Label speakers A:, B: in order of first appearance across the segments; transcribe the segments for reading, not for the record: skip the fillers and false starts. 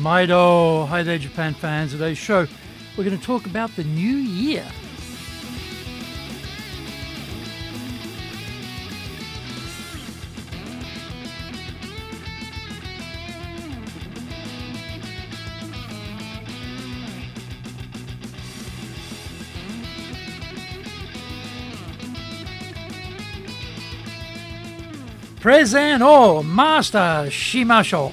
A: Maido! Hi there, Japan fans. Today's show, we're going to talk about the new year. Present or Master Shimasho.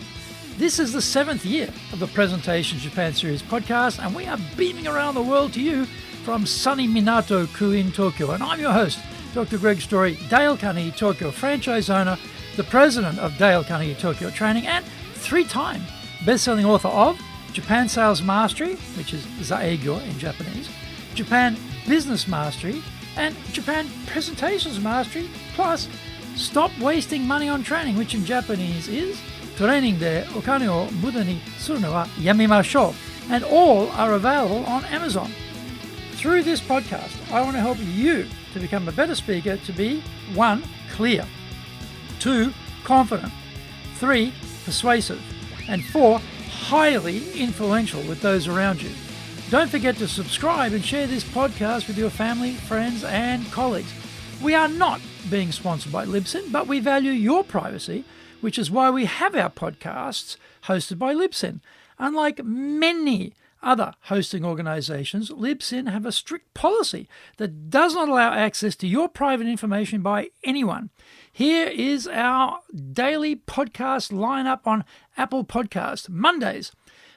A: This is the 7th year of the Presentation Japan Series podcast, and we are beaming around the world to you from sunny Minato-ku in Tokyo. And I'm your host, Dr. Greg Story, Dale Carnegie Tokyo franchise owner, the president of Dale Carnegie Tokyo Training, and 3-time best-selling author of Japan Sales Mastery, which is Zaegyo in Japanese, Japan Business Mastery, and Japan Presentations Mastery, plus Stop Wasting Money on Training, which in Japanese is Training de okane o muda ni suru no wa yamimashou, and all are available on Amazon. Through this podcast, I want to help you to become a better speaker, to be 1. Clear, 2. Confident, 3. Persuasive, and 4. Highly influential with those around you. Don't forget to subscribe and share this podcast with your family, friends, and colleagues. We are not being sponsored by Libsyn, but we value your privacy, which is why we have our podcasts hosted by Libsyn. Unlike many other hosting organizations, Libsyn have a strict policy that does not allow access to your private information by anyone. Here is our daily podcast lineup on Apple Podcasts. Mondays,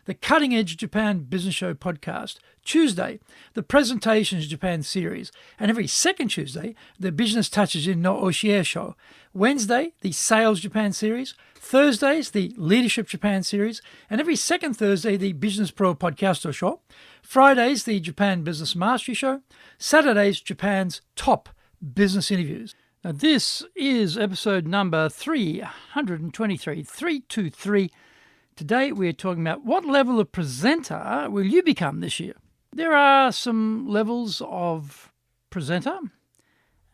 A: the Cutting Edge Japan Business Show podcast. Tuesday, the Presentations Japan series. And every second Tuesday, the Business Touches in no Oshie show. Wednesday, the Sales Japan series. Thursdays, the Leadership Japan series. And every second Thursday, the Business Pro Podcasto show. Fridays, the Japan Business Mastery show. Saturdays, Japan's top business interviews. Now, this is episode number 323. Today, we're talking about what level of presenter will you become this year? There are some levels of presenter,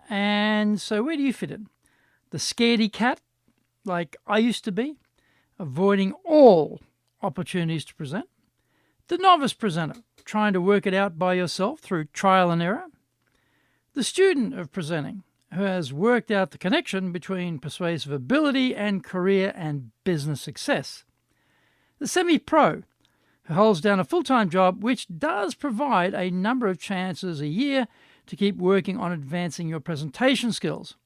A: and so where do you fit in? The scaredy-cat, like I used to be, avoiding all opportunities to present. The novice presenter, trying to work it out by yourself through trial and error. The student of presenting, who has worked out the connection between persuasive ability and career and business success. The semi-pro, who holds down a full-time job which does provide a number of chances a year to keep working on advancing your presentation skills.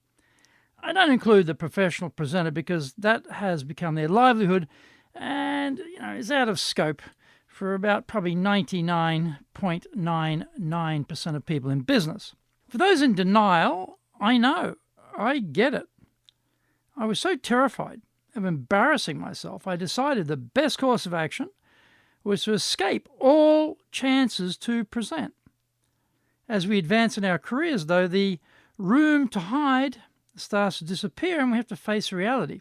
A: I don't include the professional presenter because that has become their livelihood and is out of scope for about probably 99.99% of people in business. For those in denial, I know, I get it. I was so terrified of embarrassing myself, I decided the best course of action was to escape all chances to present. As we advance in our careers, though, the room to hide starts to disappear and we have to face reality.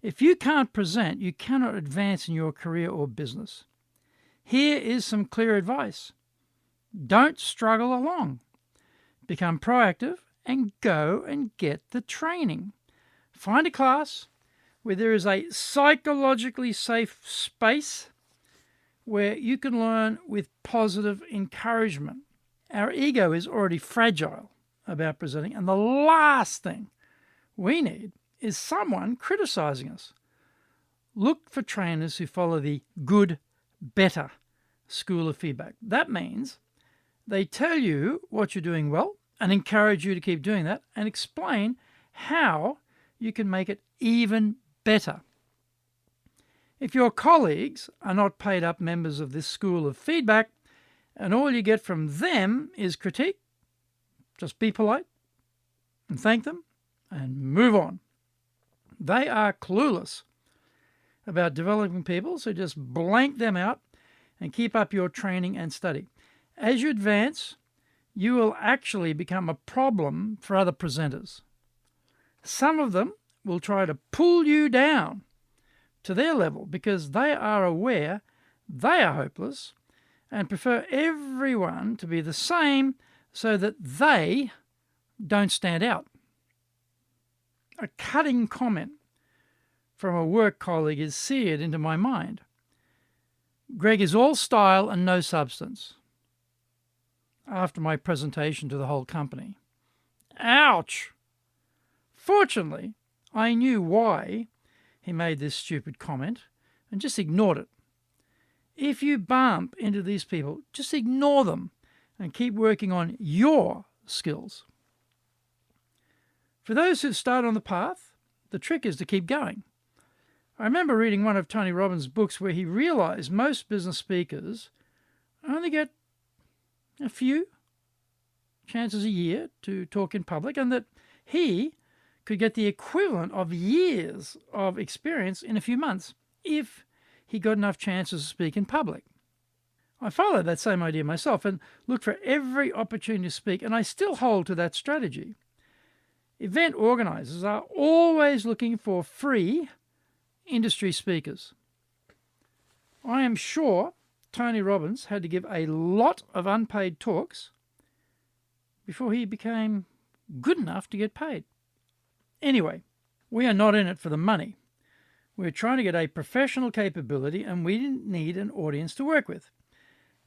A: If you can't present, you cannot advance in your career or business. Here is some clear advice. Don't struggle along. Become proactive and go and get the training. Find a class where there is a psychologically safe space where you can learn with positive encouragement. Our ego is already fragile about presenting, and the last thing we need is someone criticizing us. Look for trainers who follow the good, better school of feedback. That means they tell you what you're doing well and encourage you to keep doing that and explain how you can make it even better. If your colleagues are not paid up members of this school of feedback and all you get from them is critique, just be polite and thank them and move on. They are clueless about developing people, so just blank them out and keep up your training and study. As you advance, you will actually become a problem for other presenters. Some of them will try to pull you down to their level because they are aware they are hopeless and prefer everyone to be the same so that they don't stand out. A cutting comment from a work colleague is seared into my mind. Greg is all style and no substance. After my presentation to the whole company. Ouch! Fortunately, I knew why he made this stupid comment and just ignored it. If you bump into these people, just ignore them and keep working on your skills. For those who've started on the path, the trick is to keep going. I remember reading one of Tony Robbins' books where he realized most business speakers only get a few chances a year to talk in public, and that he could get the equivalent of years of experience in a few months if he got enough chances to speak in public. I followed that same idea myself and looked for every opportunity to speak, and I still hold to that strategy. Event organizers are always looking for free industry speakers. I am sure Tony Robbins had to give a lot of unpaid talks before he became good enough to get paid. Anyway, we are not in it for the money. We're trying to get a professional capability, and we need an audience to work with.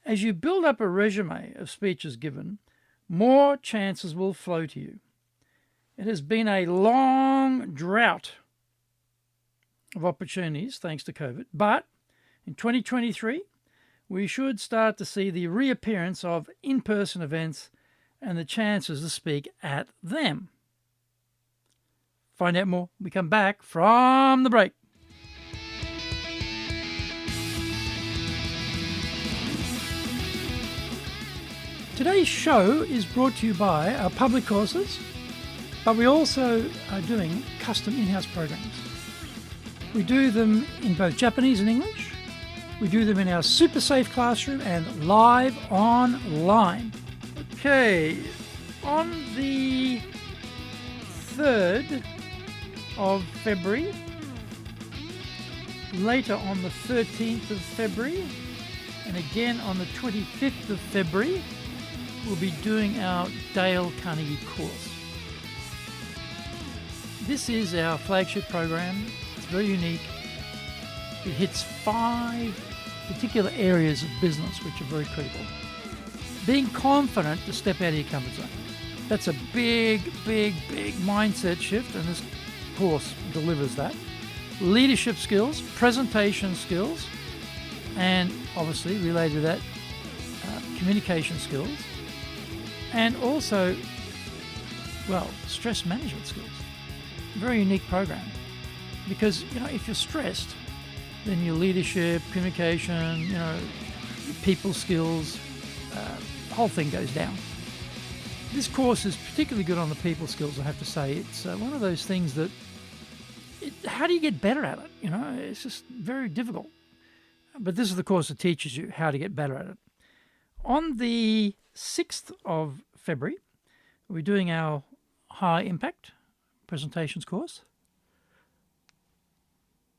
A: As you build up a resume of speeches given, more chances will flow to you. It has been a long drought of opportunities thanks to COVID, but in 2023, we should start to see the reappearance of in-person events and the chances to speak at them. Find out more when we come back from the break. Today's show is brought to you by our public courses, but we also are doing custom in-house programs. We do them in both Japanese and English. We do them in our super safe classroom and live online. Okay, on the 3rd of February, later on the 13th of February, and again on the 25th of February, we'll be doing our Dale Carnegie course. This is our flagship program. It's very unique. It hits 5 particular areas of business which are very critical. Being confident to step out of your comfort zone. That's a big mindset shift, and this course delivers that. Leadership skills, presentation skills, and obviously related to that, communication skills, and also, stress management skills. Very unique program, because if you're stressed, then your leadership, communication, people skills, whole thing goes down. This course is particularly good on the people skills, I have to say. It's one of those things that, how do you get better at it? It's just very difficult. But this is the course that teaches you how to get better at it. On the 6th of February, we're doing our high impact presentations course.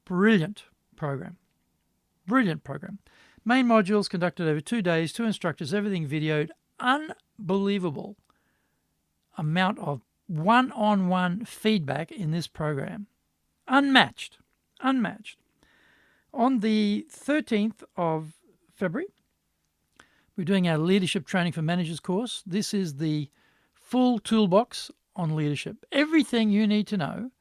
A: Brilliant program. Main modules conducted over 2 days, 2 instructors, everything videoed. Unbelievable amount of one-on-one feedback in this program. Unmatched. On the 13th of February, we're doing our Leadership Training for Managers course. This is the full toolbox on leadership. Everything you need to know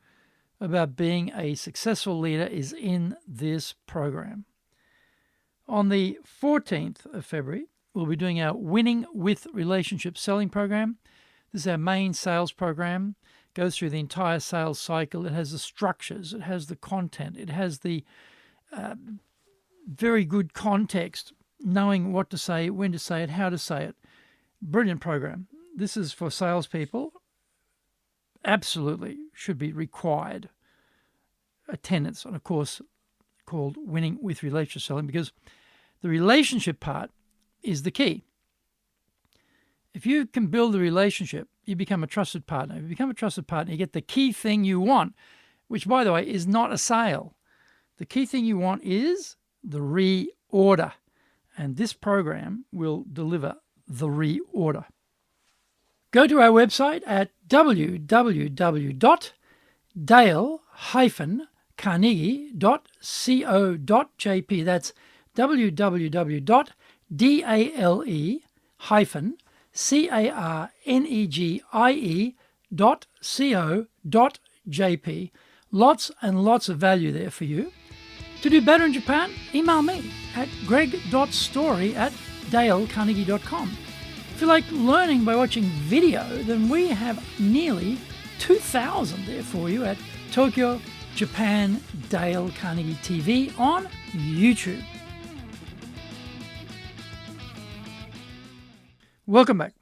A: about being a successful leader is in this program. On the 14th of February, we'll be doing our Winning with Relationship Selling program. This is our main sales program. It goes through the entire sales cycle. It has the structures. It has the content. It has the very good context, knowing what to say, when to say it, how to say it. Brilliant program. This is for salespeople. Absolutely should be required attendance on a course called Winning with Relationship Selling, because the relationship part is the key. If you can build a relationship, you become a trusted partner. If you become a trusted partner, you get the key thing you want, which, by the way, is not a sale. The key thing you want is the reorder, and this program will deliver the reorder. Go to our website at www.dale-carnegie.co.jp. That's www.dalecarnegie.co.jp. Lots and lots of value there for you. To do better in Japan, email me at greg.story@dalecarnegie.com. If you like learning by watching video, then we have nearly 2,000 there for you at Tokyo, Japan, Dale Carnegie TV on YouTube. Welcome back.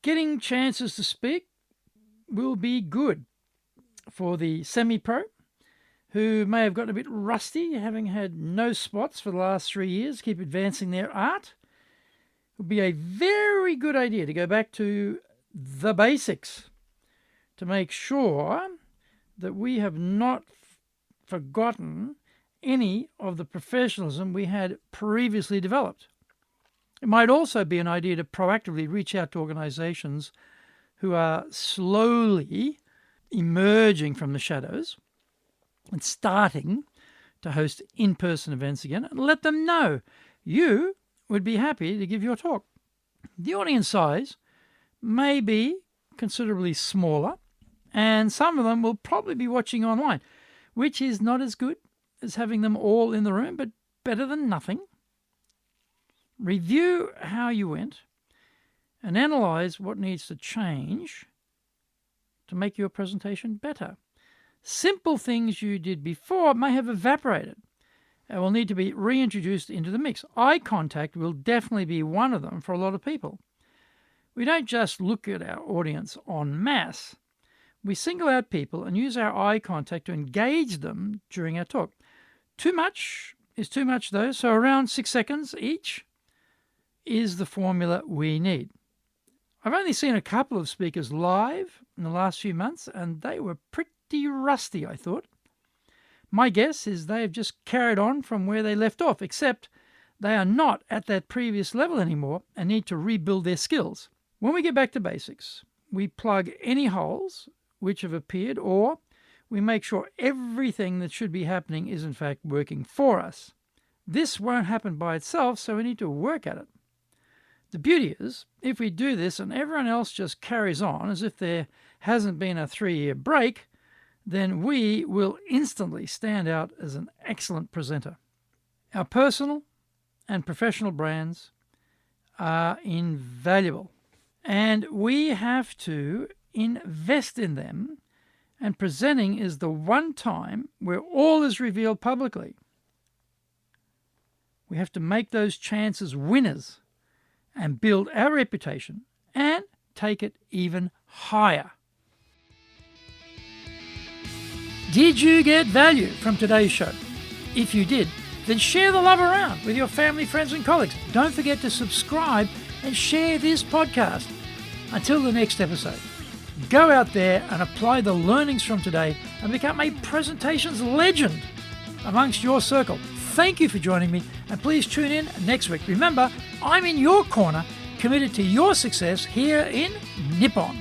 A: Getting chances to speak will be good for the semi-pro who may have gotten a bit rusty, having had no spots for the last 3 years, keep advancing their art. It would be a very good idea to go back to the basics to make sure that we have not forgotten any of the professionalism we had previously developed. It might also be an idea to proactively reach out to organizations who are slowly emerging from the shadows and starting to host in-person events again, and let them know you would be happy to give your talk. The audience size may be considerably smaller, and some of them will probably be watching online, which is not as good as having them all in the room, but better than nothing. Review how you went and analyze what needs to change to make your presentation better. Simple things you did before may have evaporated and will need to be reintroduced into the mix. Eye contact will definitely be one of them for a lot of people. We don't just look at our audience en masse. We single out people and use our eye contact to engage them during our talk. Too much is too much, though, so around 6 seconds each is the formula we need. I've only seen a couple of speakers live in the last few months, and they were pretty rusty, I thought. My guess is they have just carried on from where they left off, except they are not at that previous level anymore and need to rebuild their skills. When we get back to basics, we plug any holes which have appeared, or we make sure everything that should be happening is in fact working for us. This won't happen by itself, so we need to work at it. The beauty is, if we do this and everyone else just carries on as if there hasn't been a 3-year break, then we will instantly stand out as an excellent presenter. Our personal and professional brands are invaluable, and we have to invest in them, and presenting is the one time where all is revealed publicly. We have to make those chances winners and build our reputation and take it even higher. Did you get value from today's show? If you did, then share the love around with your family, friends, and colleagues. Don't forget to subscribe and share this podcast. Until the next episode, go out there and apply the learnings from today and become a presentations legend amongst your circle. Thank you for joining me, and please tune in next week. Remember, I'm in your corner, committed to your success here in Nippon.